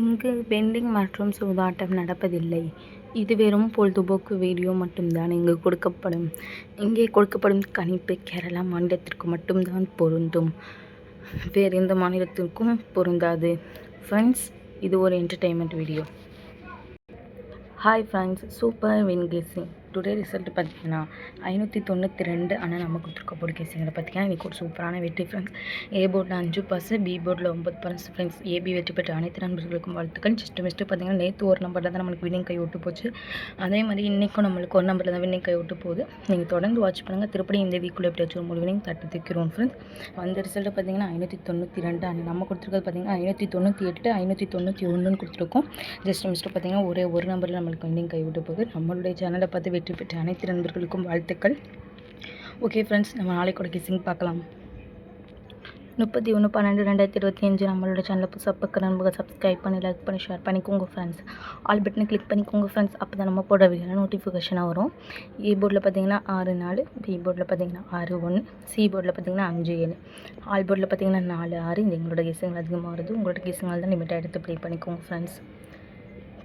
இங்கு பெண்டிங் மற்றும் சூதாட்டம் நடப்பதில்லை. இது வெறும் பொழுதுபோக்கு வீடியோ மட்டும்தான் இங்கு கொடுக்கப்படும். இங்கே கொடுக்கப்படும் கணிப்பு கேரளா மாநிலத்திற்கு மட்டும்தான் பொருந்தும். வேறு எந்த மாநிலத்திற்கும் பொருந்தாது. ஃப்ரெண்ட்ஸ், இது ஒரு entertainment video. Hi friends, super win guessing. Today result பார்த்தீங்கன்னா 592. ஆனால் நம்ம கொடுத்துருக்க போர்டு கேசிங்கில் பார்த்தீங்கன்னா இன்றைக்கி ஒரு சூப்பரான வெற்றி ஃப்ரெண்ட்ஸ். ஏ போர்டில் 5%, பி போர்டில் 9% ஃப்ரெண்ட்ஸ். ஏபி வெற்றி பெற்ற அனைத்து நண்பர்களுக்கும் வாழ்த்துக்கள். மிஸ்ட்டு பார்த்தீங்கன்னா நேற்று ஒரு நம்பரில் தான் நம்மளுக்கு வின்னிங் கை விட்டு போச்சு. அதே மாதிரி இன்றைக்கும் நம்மளுக்கு ஒரு நம்பரில் தான் வின்னிங் கை விட்டு போகுது. நீங்கள் தொடர்ந்து வாட்ச் பண்ணுங்கள். திருப்படி இந்த வீக்குள்ளே எப்படியாச்சும் ஒரு வின்னிங் தட்டு தூக்கிறோம் ஃப்ரெண்ட்ஸ். அந்த ரிசல்ட்டு பார்த்தீங்கன்னா 592. ஆனால் நம்ம கொடுத்துருக்கிறது பார்த்தீங்கன்னா 598, 591 கொடுத்துருக்கோம். மிஸ்ட்டு பார்த்தீங்கன்னா ஒரே ஒரு நம்பரில் நம்மளுக்கு வின்னிங் கை விட்டு போகுது. நம்மளுடைய சேனலை பார்த்து வெற்றி பெற்ற அனைத்து நண்பர்களுக்கும் வாழ்த்துக்கள். ஓகே ஃப்ரெண்ட்ஸ், நம்ம நாளைக்கு ஒரு கெஸ்ஸிங் பார்க்கலாம். 31/12/2025 நம்மளோட சேனலை புதுசாக பார்க்குற நண்பர்கள் சப்ஸ்கிரைப் பண்ணி, லைக் பண்ணி, ஷேர் பண்ணிக்கோங்க ஃப்ரெண்ட்ஸ். ஆல் பட்டனை கிளிக் பண்ணிக்கோங்க ஃப்ரெண்ட்ஸ். அப்போ தான் நம்ம போட வீடியோ நோட்டிஃபிகேஷனாக வரும். ஏ போர்டில் பார்த்தீங்கன்னா 6-4, பி போர்டில் பார்த்தீங்கன்னா 6-1, சி போர்டில் பார்த்தீங்கன்னா 5-7, ஆல் போர்டில் பார்த்தீங்கன்னா 4-6. இந்த எங்களோட கெஸ்ஸிங்கள் அதிகமாக வருது. உங்களோட கெஸ்ஸிங்கள் தான் லிமிட்டாக எடுத்து ப்ளே பண்ணிக்கோங்க ஃப்ரெண்ட்ஸ்.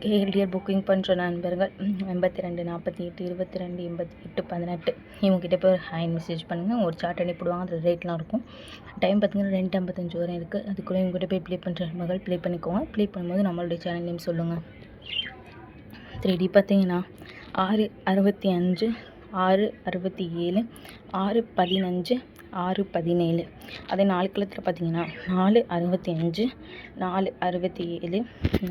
கேஎல்டிஆர் புக்கிங் பண்ணுற நண்பர்கள் 82 48 22 88 18 இவங்ககிட்ட போய் ஒரு ஹாய் மெசேஜ் பண்ணுங்கள். ஒரு சார்ட் அனுப்பிடுவாங்க. அதில் ரேட்லாம் இருக்கும். டைம் பார்த்தீங்கன்னா 2:55 வரை இருக்குது. அதுக்குள்ளே இவங்ககிட்ட போய் ப்ளே பண்ணுற நண்பர்கள் ப்ளே பண்ணிக்கோங்க. ப்ளே பண்ணும்போது நம்மளுடைய சேனல் நேம் சொல்லுங்கள். 3D பார்த்தீங்கன்னா 665, 667, 615, 617. அதே 4 கலத்தில் பார்த்தீங்கன்னா 465, 467,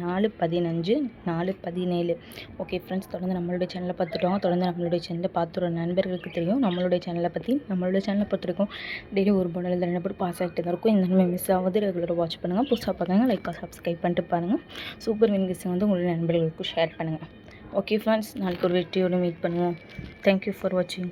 415, 417. ஓகே ஃப்ரெண்ட்ஸ், தொடர்ந்து நம்மளுடைய சேனலை பார்த்துட்டோம். தொடர்ந்து நம்மளுடைய சேனலை பார்த்துற நண்பர்களுக்கு தெரியும் நம்மளுடைய சேனலை பற்றி. நம்மளுடைய சேனலை பொறுத்த வரைக்கும் டெய்லி ஒரு போர்டில் 2 போர்டு பாஸ் ஆகிட்டு தான் இருக்கும். இந்த மாதிரி மிஸ் ஆகுது. ரெகுலராக வாட்ச் பண்ணுங்கள். புதுசாக பார்க்குங்க. லைக்காக சப்ஸ்கிரைப் பண்ணிட்டு பாருங்கள். சூப்பர் வின் கெஸ்ஸிங் வந்து உங்களுடைய நண்பர்களுக்கும் ஷேர் பண்ணுங்கள். ஓகே ஃப்ரெண்ட்ஸ், நாளைக்கு ஒரு வெற்றியோடு மீட் பண்ணுவோம். தேங்க்யூ ஃபார் வாட்சிங்.